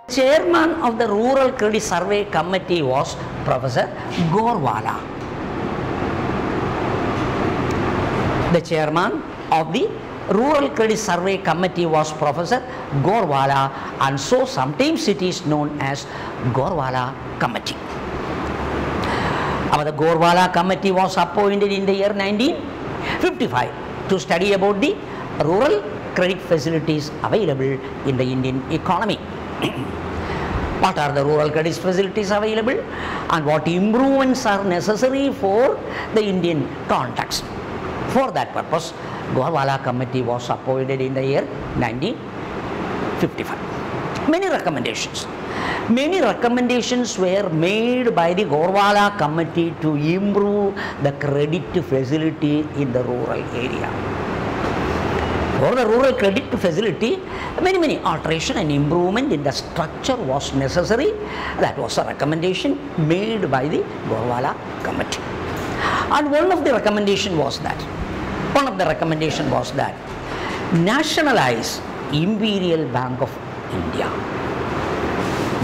Chairman of the Rural Credit Survey Committee was Professor Gorwala. The chairman of the Rural Credit Survey Committee was Professor Gorwala, and so sometimes it is known as Gorwala Committee. The Gorwala Committee was appointed in the year 1955 to study about the rural credit facilities available in the Indian economy. What are the rural credit facilities available and what improvements are necessary for the Indian context. For that purpose, Gorwala Committee was appointed in the year 1955. Many recommendations were made by the Gorwala Committee to improve the credit facility in the rural area. For the rural credit facility, many alteration and improvement in the structure was necessary. That was a recommendation made by the Gorwala Committee. And one of the recommendation was that nationalize Imperial Bank of India.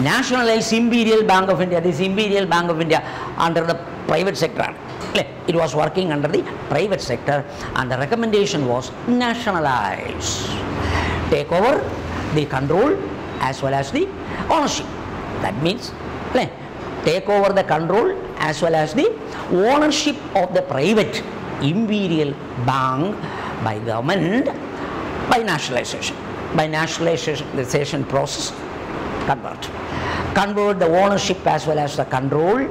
Nationalize Imperial Bank of India. This Imperial Bank of India under the private sector. It was working under the private sector, and the recommendation was nationalize. Take over the control as well as the ownership. That means take over the control as well as the ownership of the private Imperial Bank by government by nationalization. By nationalization process, convert the ownership as well as the control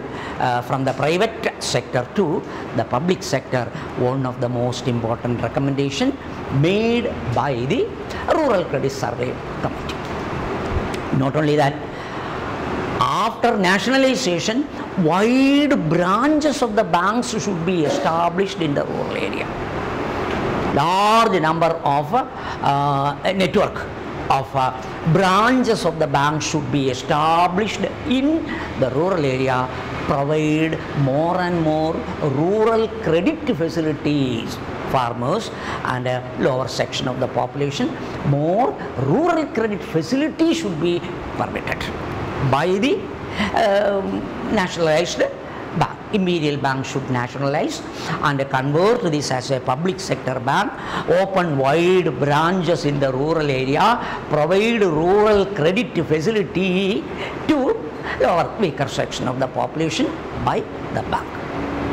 from the private sector to the public sector. One of the most important recommendation made by the Rural Credit Survey Committee. Not only that, after nationalization, wide branches of the banks should be established in the rural area. Large number of network of branches of the bank should be established in the rural area, provide more and more rural credit facilities. Farmers and a lower section of the population, more rural credit facilities should be permitted by the nationalized bank. Imperial Bank should nationalize and convert this as a public sector bank, open wide branches in the rural area, provide rural credit facility to lower weaker section of the population by the bank.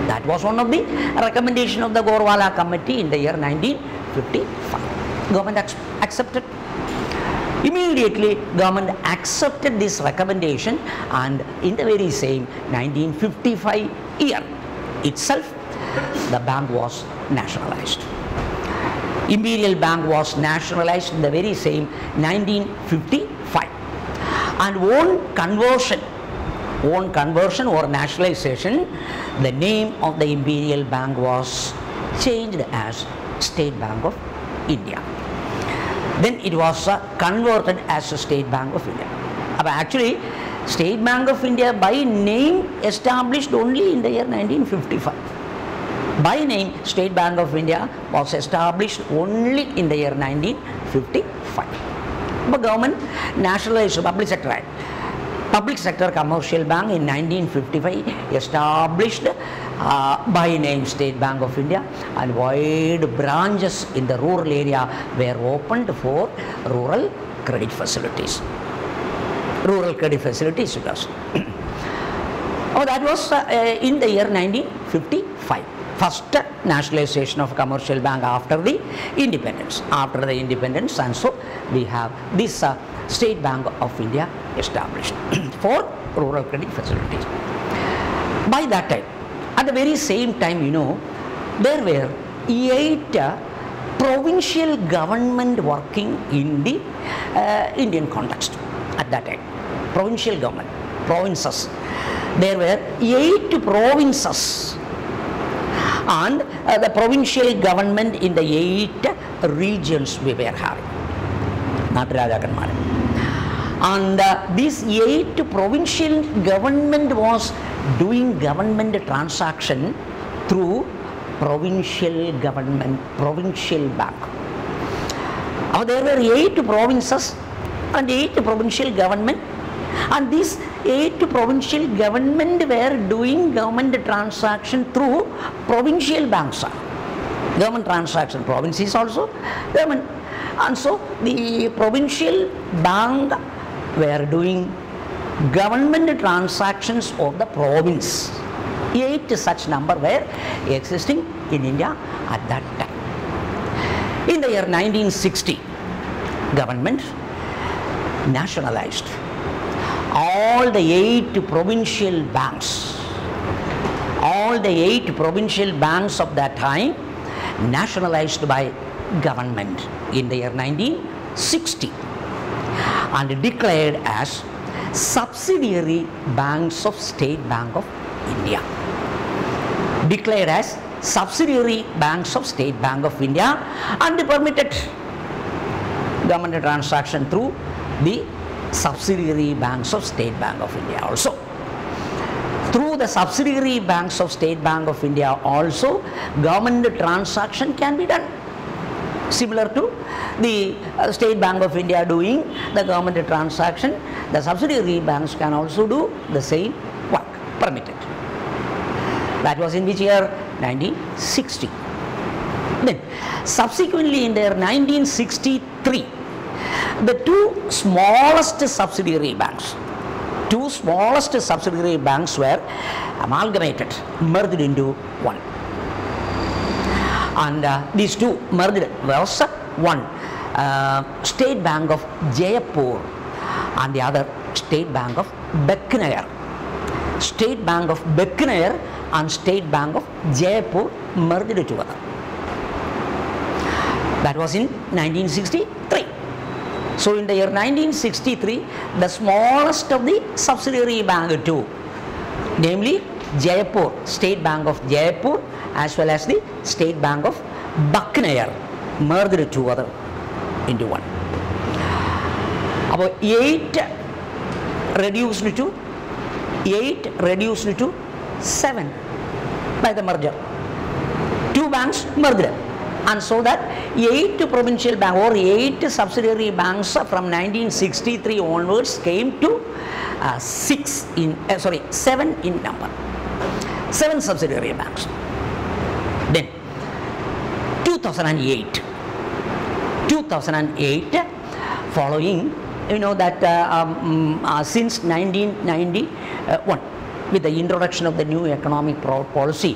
That was one of the recommendation of the Gorwala Committee in the year 1955. Government accepted. Immediately, government accepted this recommendation, and in the very same 1955 year itself, the bank was nationalized. Imperial Bank was nationalized in the very same 1955, and on conversion or nationalization, the name of the Imperial Bank was changed as State Bank of India. Then it was converted as a State Bank of India. Actually, State Bank of India by name established only in the year 1955. By name, State Bank of India was established only in the year 1955. But government nationalized public sector. Public sector commercial bank in 1955 established by name State Bank of India, and wide branches in the rural area were opened for rural credit facilities. Rural credit facilities it was. That was in the year 1955. First nationalization of commercial bank after the independence. After the independence, and so we have this State Bank of India established for rural credit facilities. By that time, at the very same time, there were 8 provincial government working in the Indian context at that time. Provincial government, provinces. There were 8 provinces, and the provincial government in the 8 regions we were having. And this 8 provincial government was doing government transaction through provincial government, provincial bank. There were 8 provinces and 8 provincial government And these 8 provincial government were doing government transaction through provincial banks. Government transaction, provinces also government. And so the provincial bank were doing government transactions of the province. 8 such number were existing in India at that time. In the year 1960, government nationalized all the 8 provincial banks. All the 8 provincial banks of that time nationalized by government in the year 1960 and declared as subsidiary banks of State Bank of India. Declared as subsidiary banks of State Bank of India and permitted government transaction through the subsidiary banks of State Bank of India also. Through the subsidiary banks of State Bank of India also, government transaction can be done. Similar to the State Bank of India doing the government transaction, the subsidiary banks can also do the same work, permitted. That was in which year? 1960. Then, subsequently in the year 1963, the 2 smallest subsidiary banks were amalgamated, merged into one. And these 2 merged was one State Bank of Jaipur and the other State Bank of Bikaner. State Bank of Bikaner and State Bank of Jaipur merged together. That was in 1963. So in the year 1963, the smallest of the subsidiary bank 2, namely Jaipur, State Bank of Jaipur as well as the State Bank of Bikaner merged together into one. About 8 reduced to 7 by the merger. 2 banks merged, and so that 8 provincial banks or 8 subsidiary banks from 1963 onwards came to 7 in number. 7 subsidiary banks. Then 2008, following, you know that since 1991, with the introduction of the new economic policy,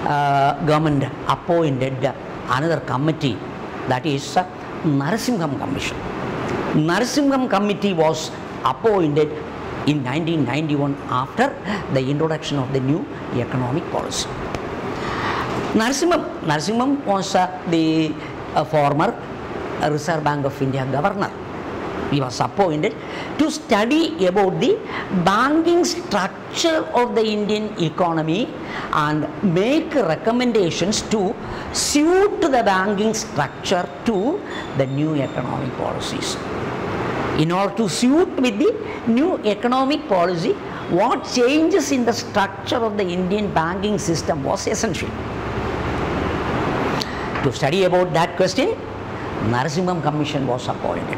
government appointed another committee, that is Narasimham Commission. Narasimham Committee was appointed in 1991 after the introduction of the new economic policy. Narasimham was the former Reserve Bank of India governor. He was appointed to study about the banking structure of the Indian economy and make recommendations to suit the banking structure to the new economic policies. In order to suit with the new economic policy, what changes in the structure of the Indian banking system was essential. To study about that question, Narasimham Commission was appointed.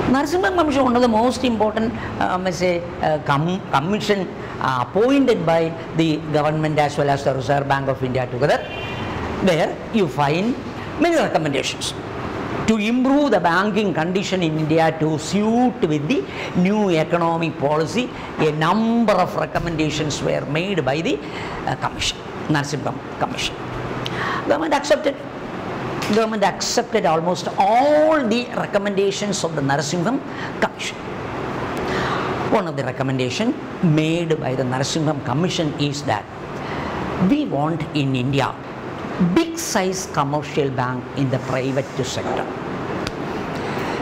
Narasimham Commission, one of the most important commission appointed by the government as well as the Reserve Bank of India together, where you find many recommendations to improve the banking condition in India to suit with the new economic policy. A number of recommendations were made by the commission, Narasimham Commission. Government accepted almost all the recommendations of the Narasimham Commission. One of the recommendations made by the Narasimham Commission is that we want in India big size commercial bank in the private sector,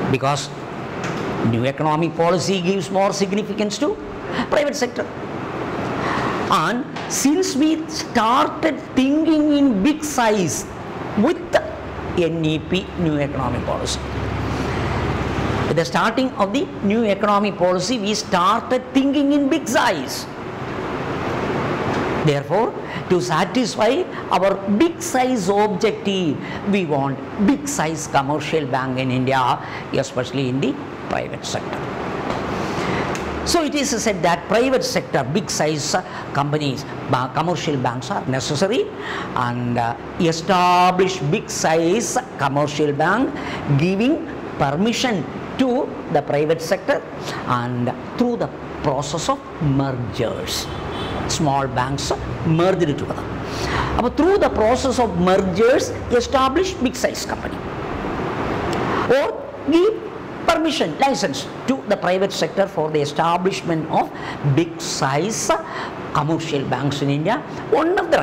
because new economic policy gives more significance to private sector. And since we started thinking in big size with the NEP, new economic policy, with the starting of the new economic policy, we started thinking in big size. Therefore, to satisfy our big size objective, we want big size commercial bank in India, especially in the private sector. So it is said that private sector, big size companies, commercial banks are necessary, and establish big size commercial bank giving permission to the private sector, and through the process of mergers, small banks merged together. But through the process of mergers, establish big size company, or give permission, license to the private sector for the establishment of big size commercial banks in India. One of the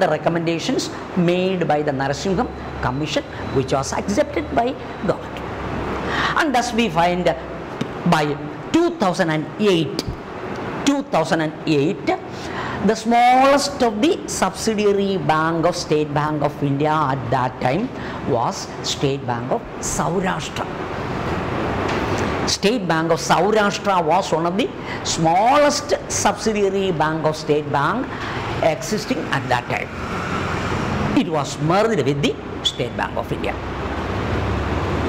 recommendations made by the Narasimham Commission, which was accepted by government. And thus we find by 2008, the smallest of the subsidiary bank of State Bank of India at that time was State Bank of Saurashtra. State Bank of Saurashtra was one of the smallest subsidiary bank of State Bank existing at that time. It was merged with the State Bank of India.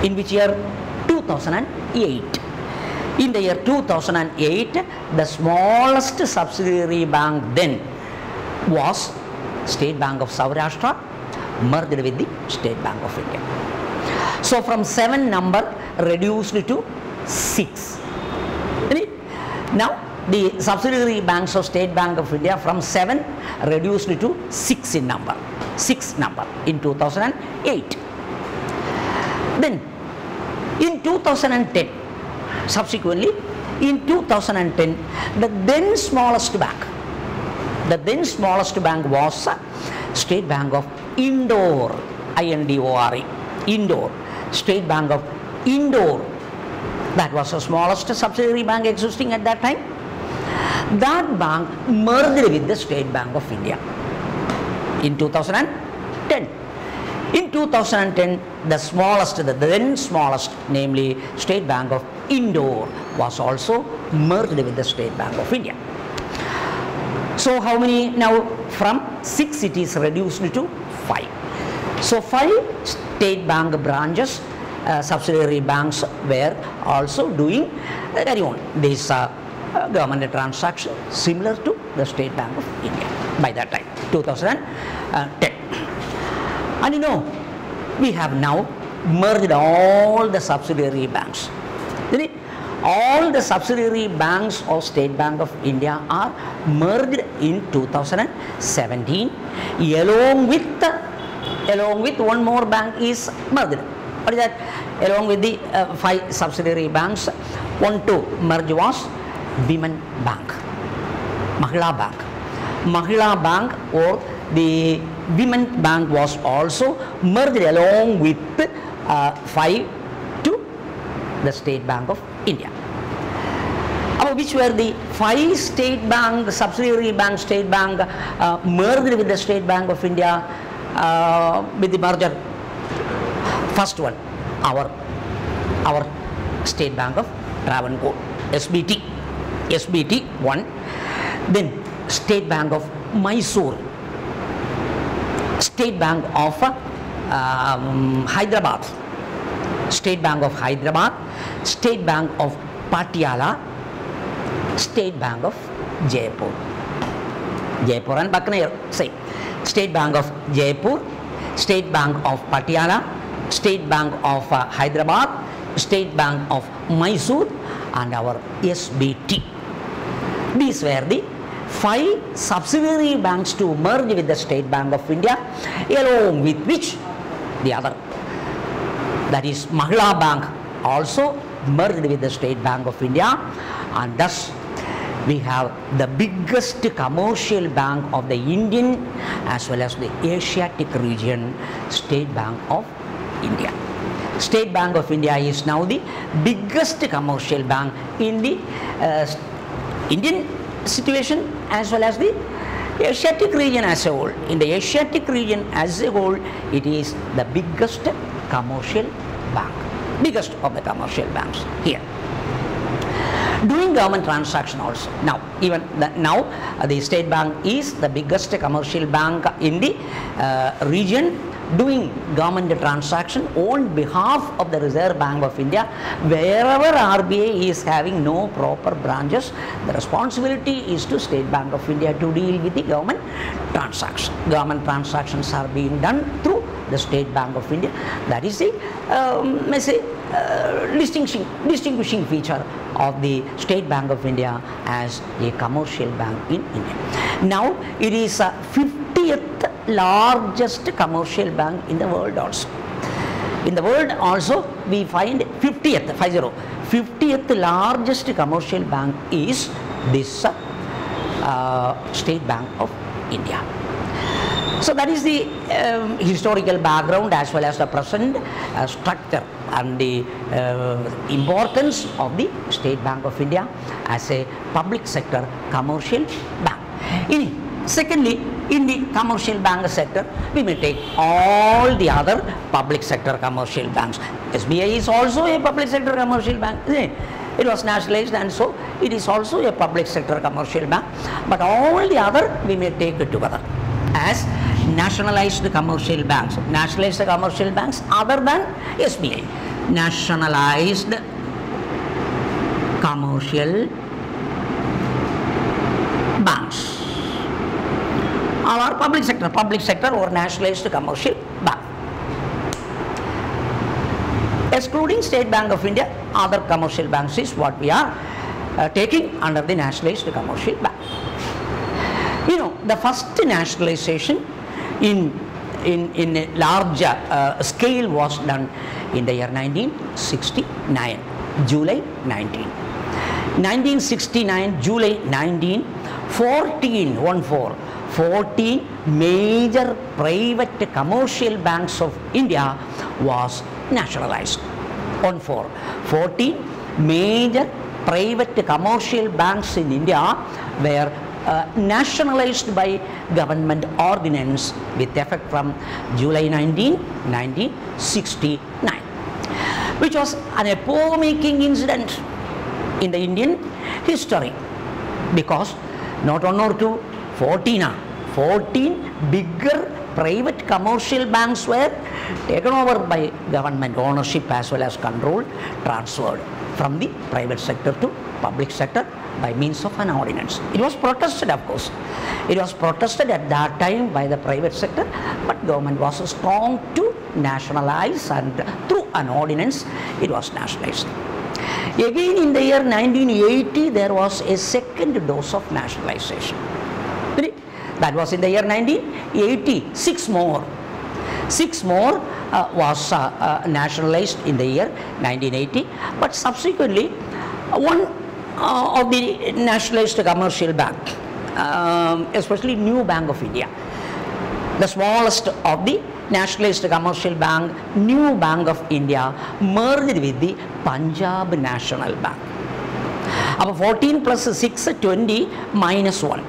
In which year? 2008. In the year 2008, the smallest subsidiary bank then was State Bank of Saurashtra, merged with the State Bank of India. So from 7 number reduced to 6. Now the subsidiary banks of State Bank of India from 7 reduced to 6 in number. 6 number in 2008. Then in 2010, subsequently, in 2010, the then smallest bank was State Bank of Indore, I-N-D-O-R-E, Indore, State Bank of Indore. That was the smallest subsidiary bank existing at that time. That bank merged with the State Bank of India in 2010. In 2010, the then smallest, namely State Bank of Indore, was also merged with the State Bank of India. So how many now? From 6 it is reduced to 5. So 5 State Bank branches, subsidiary banks were also doing carry on this government transaction similar to the State Bank of India by that time, 2010. And we have now merged all the subsidiary banks. All the subsidiary banks of State Bank of India are merged in 2017, along with one more bank is merged. What is that? Along with the 5 subsidiary banks, one to merge was Women Bank, Mahila Bank. Mahila Bank or the Women Bank was also merged along with 5 to the State Bank of India. Which were the 5 State Bank, subsidiary bank, State Bank merged with the State Bank of India with the merger. First one, our State Bank of Travancore, SBT 1. Then State Bank of Mysore, State Bank of Hyderabad, State Bank of Hyderabad, State Bank of Patiala, State Bank of Jaipur. Jaipur and Buccaneer, same. State Bank of Jaipur, State Bank of Patiala, State Bank of Hyderabad, State Bank of Mysore, and our SBT. These were the 5 subsidiary banks to merge with the State Bank of India, along with which the other, that is Mahila Bank, also merged with the State Bank of India, and thus we have the biggest commercial bank of the Indian as well as the Asiatic region, State Bank of India. State Bank of India is now the biggest commercial bank in the Indian situation as well as the Asiatic region as a whole. In the Asiatic region as a whole, it is the biggest commercial bank, biggest of the commercial banks here. Doing government transaction also. Now, the State Bank is the biggest commercial bank in the region doing government transaction on behalf of the Reserve Bank of India. Wherever RBI is having no proper branches, the responsibility is to State Bank of India to deal with the government transaction. Government transactions are being done through the State Bank of India. That is the distinguishing feature of the State Bank of India as a commercial bank in India. Now it is a 50th largest commercial bank in the world also. In the world also we find 50th largest commercial bank is this State Bank of India. So that is the historical background as well as the present structure and the importance of the State Bank of India as a public sector commercial bank. Secondly, in the commercial bank sector, we may take all the other public sector commercial banks. SBI is also a public sector commercial bank. It was nationalized, and so it is also a public sector commercial bank. But all the other we may take it together as nationalized commercial banks. Nationalized commercial banks other than SBI. Nationalized commercial banks. All are public sector or nationalized commercial bank. Excluding State Bank of India, other commercial banks is what we are taking under the nationalized commercial bank. You know, the first nationalization in a larger scale was done in the year 1969, July 19. 1969, July 19, 14 major private commercial banks of India was nationalized. 14 major private commercial banks in India were nationalized by government ordinance with effect from July 19, 1969, which was an epoch-making incident in the Indian history, because not one or two, 14 bigger private commercial banks were taken over by government ownership as well as control, transferred from the private sector to public sector by means of an ordinance. It was protested, of course. It was protested at that time by the private sector, but government was strong to nationalize, and through an ordinance it was nationalized. Again in the year 1980 there was a second dose of nationalization. That was in the year 1980. Six more was nationalized in the year 1980, but subsequently one of the nationalized commercial bank, especially New Bank of India, the smallest of the nationalized commercial bank, New Bank of India, merged with the Punjab National Bank. About 14 plus 6, 20 minus 1.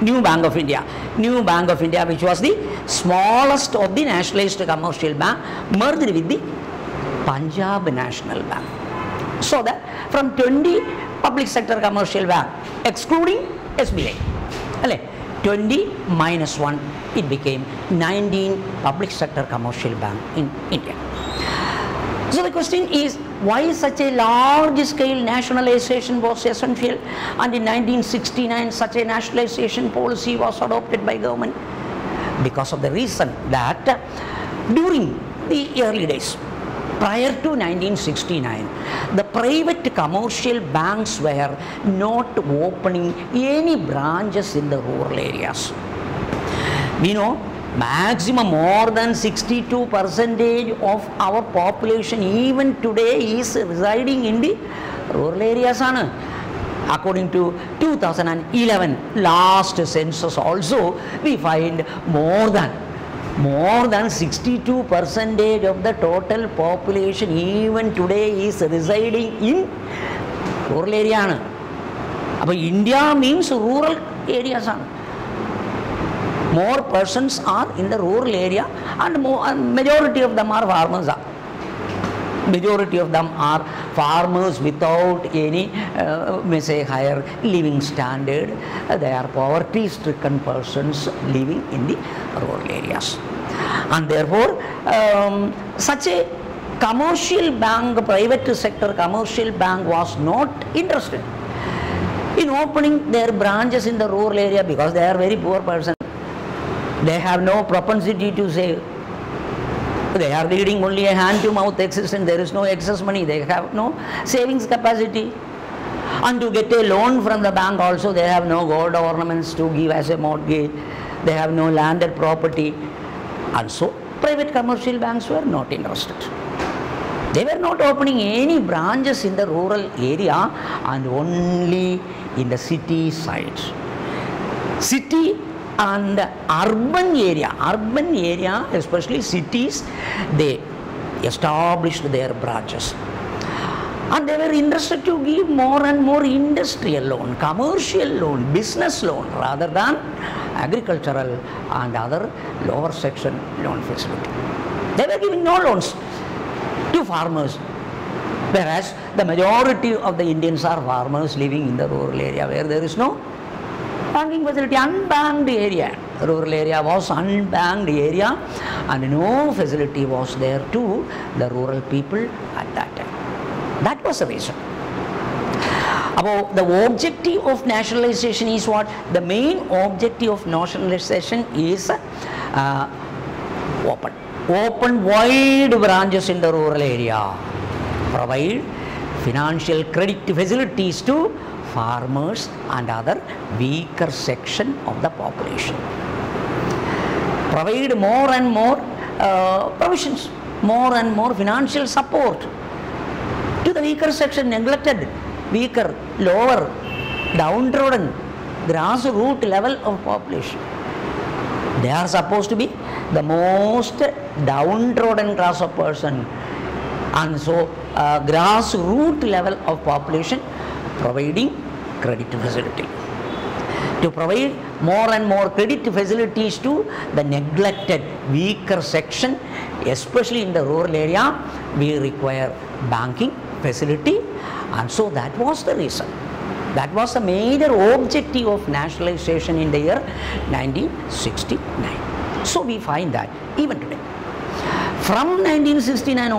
New Bank of India. New Bank of India, which was the smallest of the nationalized commercial bank, merged with the Punjab National Bank. So that from 20 public sector commercial bank, excluding SBI, 20 minus 1, it became 19 public sector commercial bank in India. So the question is, why such a large scale nationalization was essential, and in 1969 such a nationalization policy was adopted by government? Because of the reason that during the early days, prior to 1969, the private commercial banks were not opening any branches in the rural areas. We know maximum more than 62% of our population even today is residing in the rural areas. According to 2011 last census also, we find more than 62% of the total population even today is residing in rural area. But India means rural areas. More persons are in the rural area, and majority of them are farmers. Majority of them are farmers without any, may say, higher living standard. They are poverty-stricken persons living in the rural areas. And therefore, such a commercial bank, private sector commercial bank was not interested in opening their branches in the rural area because they are very poor persons. They have no propensity to save. They are leading only a hand-to-mouth existence. There is no excess money. They have no savings capacity. And to get a loan from the bank also, they have no gold ornaments to give as a mortgage. They have no landed property. And so, private commercial banks were not interested. They were not opening any branches in the rural area and only in the city sides. City and urban area, especially cities, they established their branches. And they were interested to give more and more industrial loan, commercial loan, business loan rather than agricultural and other lower section loan facility. They were giving no loans to farmers, whereas the majority of the Indians are farmers living in the rural area where there is no banking facility, unbanked area. Rural area was unbanked area and no facility was there to the rural people at that time. That was the reason. About the objective of nationalization is what? The main objective of nationalization is open wide branches in the rural area, provide financial credit facilities to farmers and other weaker section of the population, provide more and more provisions, more and more financial support to the weaker section, neglected, weaker, lower, downtrodden, grassroots level of population. They are supposed to be the most downtrodden class of person, and so grassroots level of population providing credit facility. To provide more and more credit facilities to the neglected weaker section, especially in the rural area, we require banking facility, and so that was the reason. That was the major objective of nationalization in the year 1969. So we find that even today, from 1969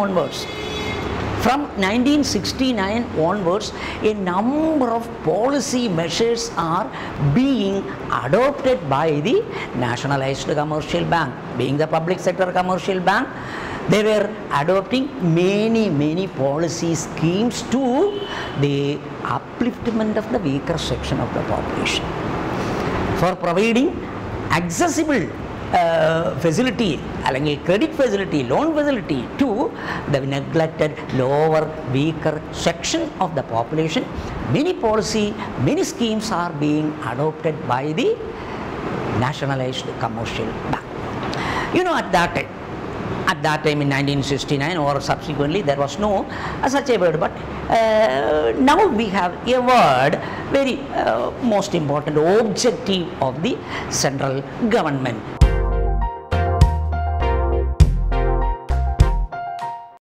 onwards, a number of policy measures are being adopted by the nationalized commercial bank. Being the public sector commercial bank, they were adopting many policy schemes to the upliftment of the weaker section of the population, for providing accessible facility, credit facility, loan facility to the neglected lower weaker section of the population. Many schemes are being adopted by the nationalized commercial bank. You know, at that time in 1969 or subsequently, there was no such a word, but now we have a word, very most important objective of the central government.